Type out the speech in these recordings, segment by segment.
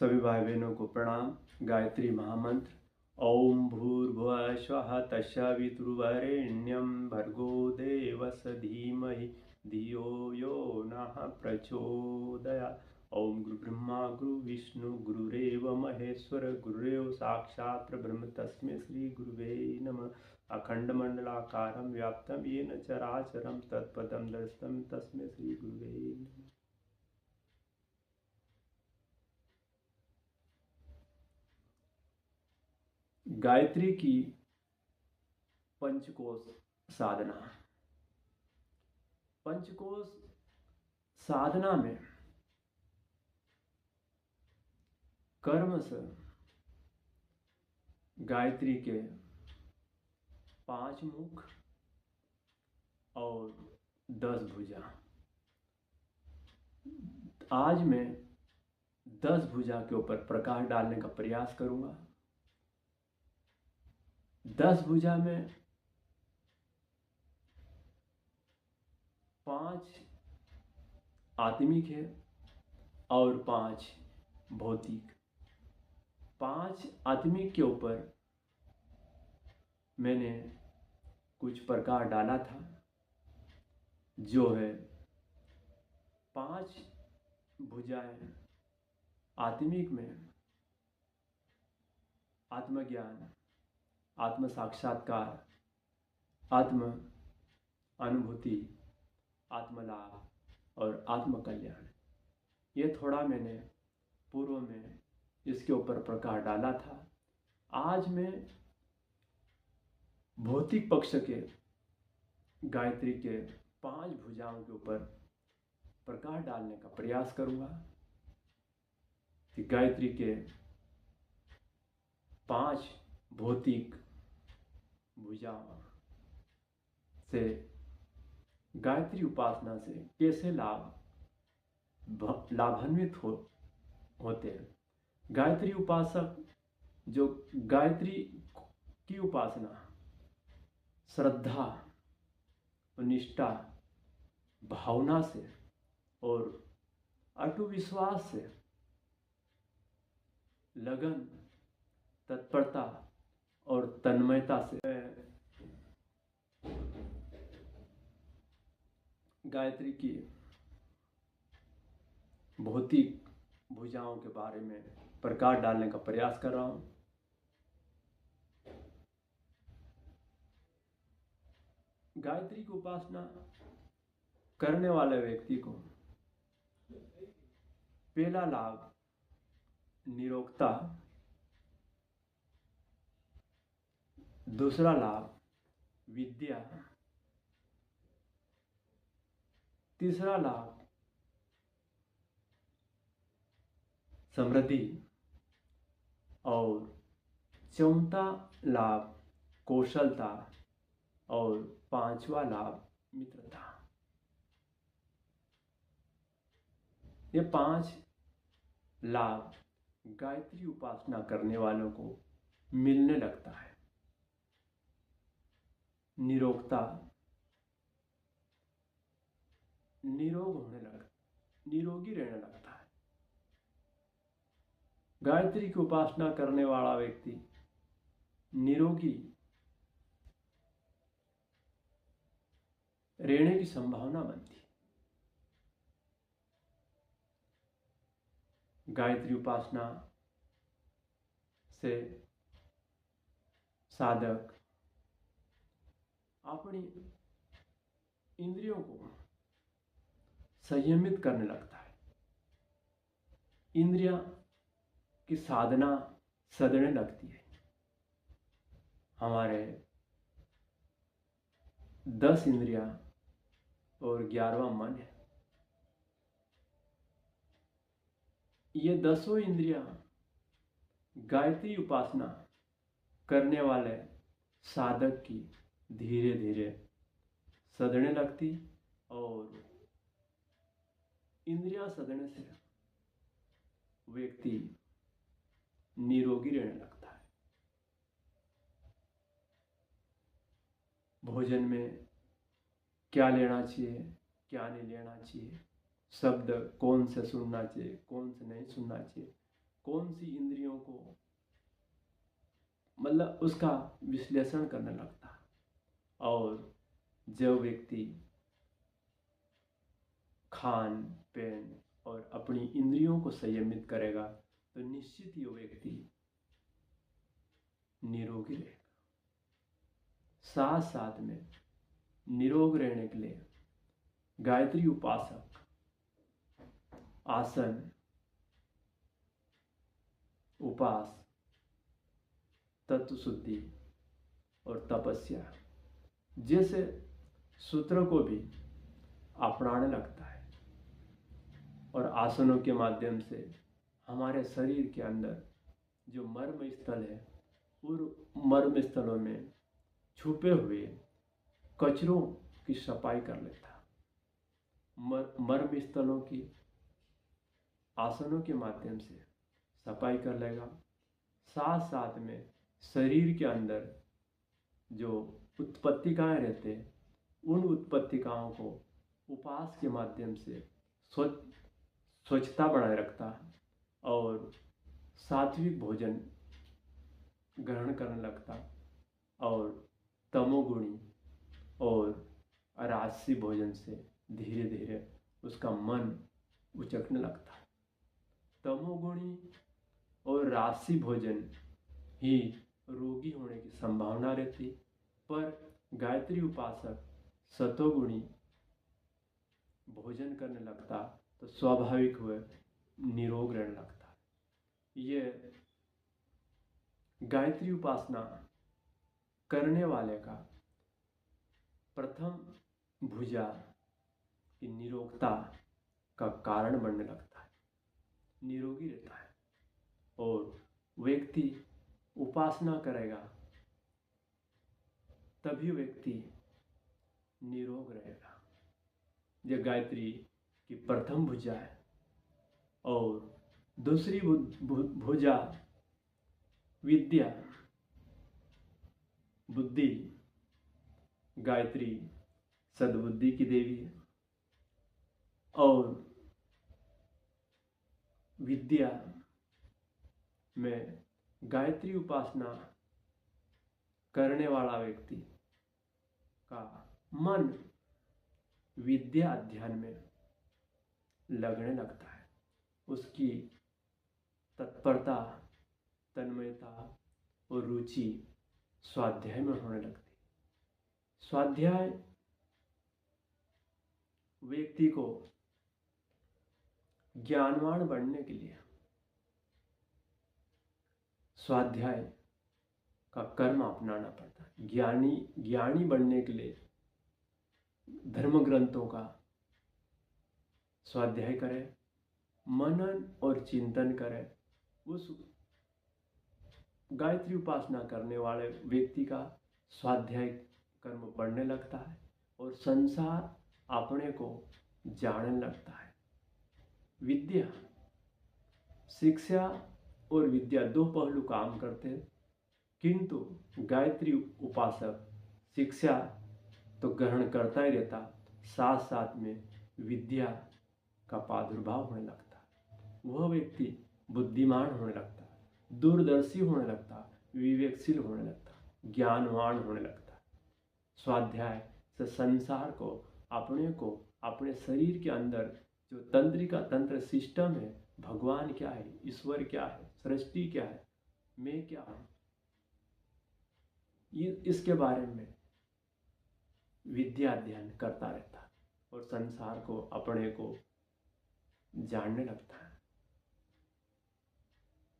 सभी भाई बहनों को प्रणाम। गायत्री महामंत्र। ओम भूर्भुवः स्वः तस्सवितुर्वरेण्यं भर्गो देवस्य धीमहि धियो यो नः प्रचोदयात्। ओम गुरु ब्रह्मा गुरु विष्णु गुरुरेव महेश्वर गुरुरेव साक्षात् परब्रह्म तस्मै श्री गुरुवे नमः। अखंडमंडलाकारं व्याप्तं येन चराचरं तत्पदं दर्शितं तस्मै श्री गुरुवे नमः। गायत्री की पंचकोश साधना। पंचकोश साधना में कर्म से गायत्री के 5 मुख और 10 भुजा। आज मैं 10 भुजा के ऊपर प्रकाश डालने का प्रयास करूंगा। 10 भुजा में 5 आत्मिक है और 5 भौतिक। 5 आत्मिक के ऊपर मैंने कुछ प्रकाश डाला था, जो है 5 भुजाएं आत्मिक में आत्मज्ञान, आत्म साक्षात्कार, आत्म अनुभूति, आत्मलाभ और आत्म कल्याण। ये थोड़ा मैंने पूर्व में इसके ऊपर प्रकाश डाला था। आज मैं भौतिक पक्ष के गायत्री के 5 भुजाओं के ऊपर प्रकाश डालने का प्रयास करूंगा कि गायत्री के 5 भौतिक भुजाओं से गायत्री उपासना से कैसे लाभान्वित होते हैं। गायत्री उपासक जो गायत्री की उपासना श्रद्धा, निष्ठा, भावना से और अटूट विश्वास से, लगन, तत्परता और तन्मयता से गायत्री की भौतिक भुजाओं के बारे में प्रकाश डालने का प्रयास कर रहा हूं। गायत्री की उपासना करने वाले व्यक्ति को पहला लाभ निरोगता, दूसरा लाभ विद्या, तीसरा लाभ समृद्धि और चौथा लाभ कौशलता और 5वां लाभ मित्रता। ये 5 लाभ गायत्री उपासना करने वालों को मिलने लगता है। निरोगता, निरोगी रहने लगता है। गायत्री की उपासना करने वाला व्यक्ति निरोगी रहने की संभावना बनती है। गायत्री उपासना से साधक अपनी इंद्रियों को संयमित करने लगता है। इंद्रियां की साधना सधने लगती है। हमारे 10 इंद्रियां और 11वां मन है। ये 10 इंद्रियां गायत्री उपासना करने वाले साधक की धीरे धीरे सधने लगती और इंद्रियां सधने से व्यक्ति निरोगी रहने लगता है। भोजन में क्या लेना चाहिए, क्या नहीं लेना चाहिए, शब्द कौन से सुनना चाहिए, कौन से नहीं सुनना चाहिए, कौन सी इंद्रियों को मतलब उसका विश्लेषण करने लगता है। और जब व्यक्ति खान पीन और अपनी इंद्रियों को संयमित करेगा तो निश्चित ही वो व्यक्ति निरोगी रहेगा। साथ साथ में निरोग रहने के लिए गायत्री उपासक आसन, उपास, तत्व शुद्धि और तपस्या जैसे सूत्रों को भी अपनाने लगता है और आसनों के माध्यम से हमारे शरीर के अंदर जो मर्म स्थल है उन मर्म स्थलों में छुपे हुए कचरों की सफाई कर लेता है। मर्म स्थलों की आसनों के माध्यम से सफाई कर लेगा। साथ साथ में शरीर के अंदर जो उत्पत्तिकाएं रहते हैं उन उत्पत्तिकाओं को उपास के माध्यम से स्वच्छता बनाए रखता है और सात्विक भोजन ग्रहण करने लगता और तमोगुणी और राजसी भोजन से धीरे धीरे उसका मन उचकने लगता है। तमोगुणी और राजसी भोजन ही रोगी होने की संभावना रहती, पर गायत्री उपासक सतोगुणी भोजन करने लगता तो स्वाभाविक हुए निरोग रहने लगता। ये गायत्री उपासना करने वाले का प्रथम भुजा की निरोगता का कारण बनने लगता है, निरोगी रहता है और व्यक्ति उपासना करेगा तभी व्यक्ति निरोग रहेगा। यह गायत्री की प्रथम भुजा है और दूसरी भुजा विद्या, बुद्धि। गायत्री सद्बुद्धि की देवी है और विद्या में गायत्री उपासना करने वाला व्यक्ति का मन विद्या अध्ययन में लगने लगता है। उसकी तत्परता, तन्मयता और रुचि स्वाध्याय में होने लगती है। स्वाध्याय व्यक्ति को ज्ञानवान बनने के लिए स्वाध्याय का कर्म अपनाना पड़ता है। ज्ञानी बनने के लिए धर्म ग्रंथों का स्वाध्याय करे, मनन और चिंतन करे। उस गायत्री उपासना करने वाले व्यक्ति का स्वाध्याय कर्म बढ़ने लगता है और संसार अपने को जानने लगता है। विद्या, शिक्षा और विद्या दो पहलू काम करते हैं, किंतु गायत्री उपासक शिक्षा तो ग्रहण करता ही रहता, साथ साथ में विद्या का प्रादुर्भाव होने लगता है। वह व्यक्ति बुद्धिमान होने लगता, दूरदर्शी होने लगता, विवेकशील होने लगता, ज्ञानवान होने लगता। स्वाध्याय से संसार को, अपने को, अपने शरीर के अंदर जो तंत्रिका तंत्र सिस्टम है, भगवान क्या है, ईश्वर क्या है, सृष्टि क्या है, मैं क्या हूं, इसके बारे में विद्या अध्ययन करता रहता है और संसार को, अपने को जानने लगता है।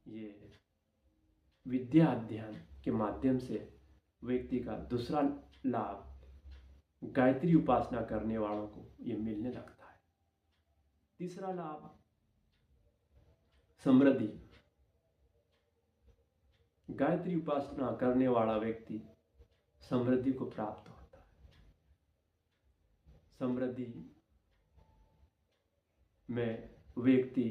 ये विद्या अध्ययन के माध्यम से व्यक्ति का दूसरा लाभ गायत्री उपासना करने वालों को ये मिलने लगता है। तीसरा लाभ समृद्धि। गायत्री उपासना करने वाला व्यक्ति समृद्धि को प्राप्त होता है। समृद्धि में व्यक्ति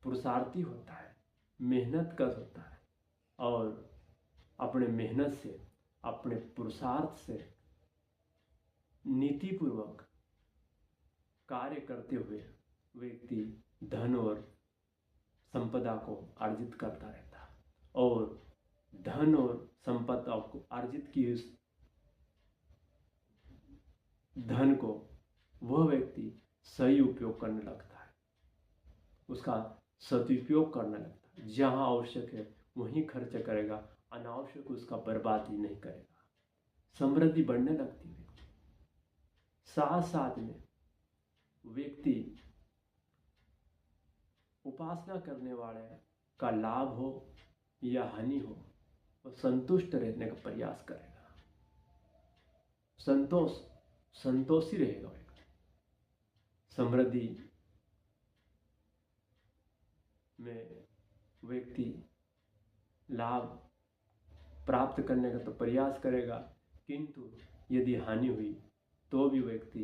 पुरुषार्थी होता है, मेहनत कर होता है और अपने मेहनत से, अपने पुरुषार्थ से नीतिपूर्वक कार्य करते हुए व्यक्ति धन और संपदा को अर्जित करता रहता और धन और संपदा को अर्जित की उस धन को वह व्यक्ति सही उपयोग करने लगता है, उसका सदुपयोग करने लगता है। जहाँ आवश्यक है वहीं खर्च करेगा, अनावश्यक उसका बर्बादी नहीं करेगा। समृद्धि बढ़ने लगती है। साथ साथ में व्यक्ति उपासना करने वाले का लाभ हो या हानि हो, वो संतुष्ट रहने का प्रयास करेगा, संतोषी रहेगा व्यक्ति। समृद्धि में व्यक्ति लाभ प्राप्त करने का तो प्रयास करेगा, किंतु यदि हानि हुई तो भी व्यक्ति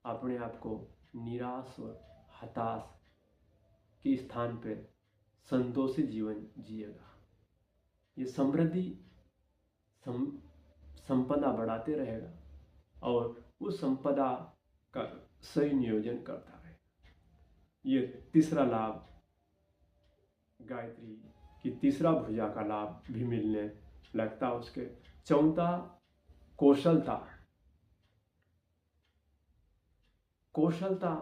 अपने आप को निराश और हताश के स्थान पर संतोषी जीवन जिएगा। ये समृद्धि संपदा बढ़ाते रहेगा और उस संपदा का सही नियोजन करता है। ये तीसरा लाभ, गायत्री की तीसरा भुजा का लाभ भी मिलने लगता। उसके चौथा कौशलता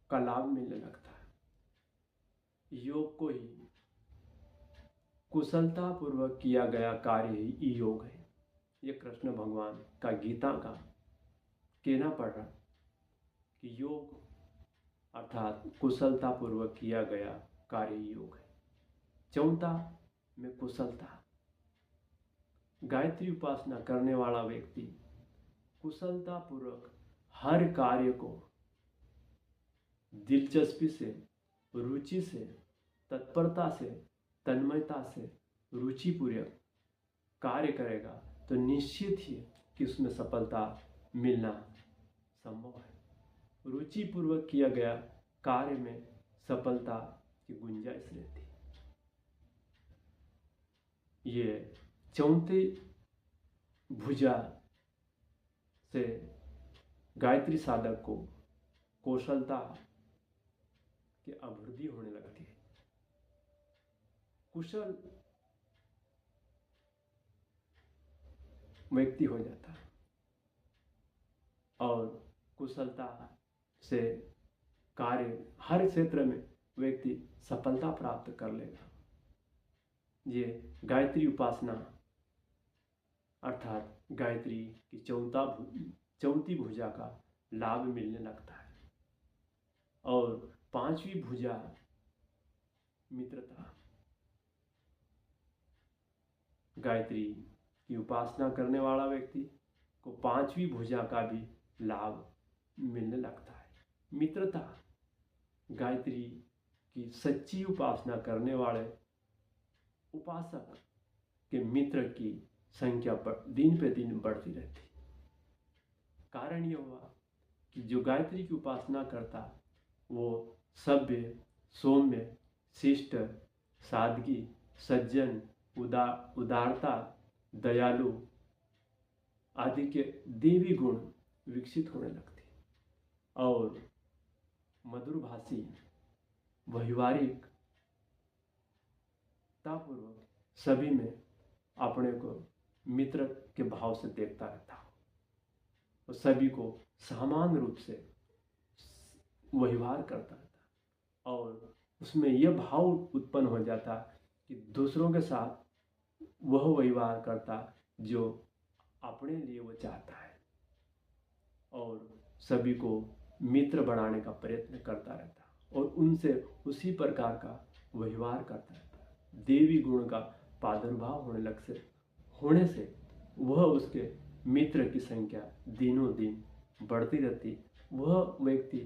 का लाभ मिलने लगता है। योग को ही कुशलता पूर्वक किया गया कार्य ही योग है। ये कृष्ण भगवान का गीता का कहना पड़ रहा कि योग अर्थात कुशलता पूर्वक किया गया कार्य योग है। चौथा में कुशलता, गायत्री उपासना करने वाला व्यक्ति कुशलता पूर्वक हर कार्य को दिलचस्पी से, रुचि से, तत्परता से, तन्मयता से, रुचिपूर्वक कार्य करेगा तो निश्चित ही कि उसमें सफलता मिलना संभव है। रुचिपूर्वक किया गया कार्य में सफलता की गुंजाइश रहती है। ये चौथी भुजा से गायत्री साधक को कौशलता की अभिवृद्धि होने लगती है। कुशल व्यक्ति हो जाता है और कुशलता से कार्य हर क्षेत्र में व्यक्ति सफलता प्राप्त कर लेगा। ये गायत्री उपासना अर्थात गायत्री की चौथी भुजा का लाभ मिलने लगता है। और पांचवी भुजा मित्रता, गायत्री की उपासना करने वाला व्यक्ति को पांचवी भुजा का भी लाभ मिलने लगता है। मित्रता, गायत्री की सच्ची उपासना करने वाले उपासक के मित्र की संख्या दिन पे दिन बढ़ती रहती। कारण यह हुआ कि जो गायत्री की उपासना करता वो सभ्य, सौम्य, शिष्ट, सादगी, सज्जन, उदारता, दयालु आदि के देवी गुण विकसित होने लगते और मधुरभाषी, व्यवहारिक तापूर्वक सभी में अपने को मित्र के भाव से देखता रहता और सभी को समान रूप से व्यवहार करता रहता और उसमें यह भाव उत्पन्न हो जाता कि दूसरों के साथ वह व्यवहार करता जो अपने लिए वो चाहता है और सभी को मित्र बनाने का प्रयत्न करता रहता और उनसे उसी प्रकार का व्यवहार करता रहता। देवी गुण का प्रादुर्भाव होने से वह उसके मित्र की संख्या दिनों दिन बढ़ती रहती। वह व्यक्ति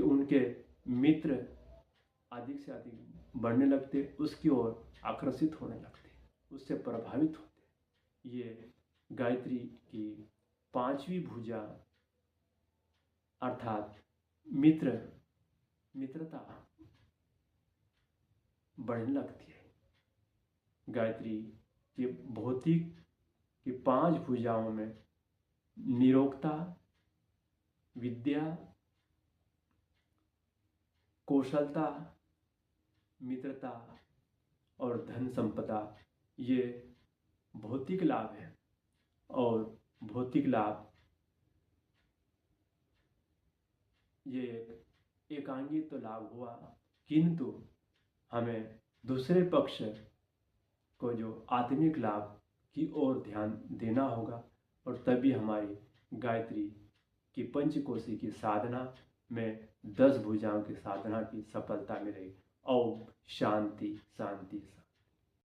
उनके मित्र अधिक से अधिक बढ़ने लगते, उसकी ओर आकर्षित होने लगते, उससे प्रभावित होते। ये गायत्री की पांचवी भुजा अर्थात मित्रता बढ़ने लगती है। गायत्री के भौतिक की 5 भुजाओं में निरोगता, विद्या, कौशलता, मित्रता और धन संपदा ये भौतिक लाभ है। और भौतिक लाभ ये एकांगी तो लाभ हुआ, किंतु हमें दूसरे पक्ष को जो आत्मिक लाभ की ओर ध्यान देना होगा, और तभी हमारी गायत्री की पंचकोशी की साधना में 10 भुजाओं की साधना की सफलता मिलेगी। ओम शांति शांति।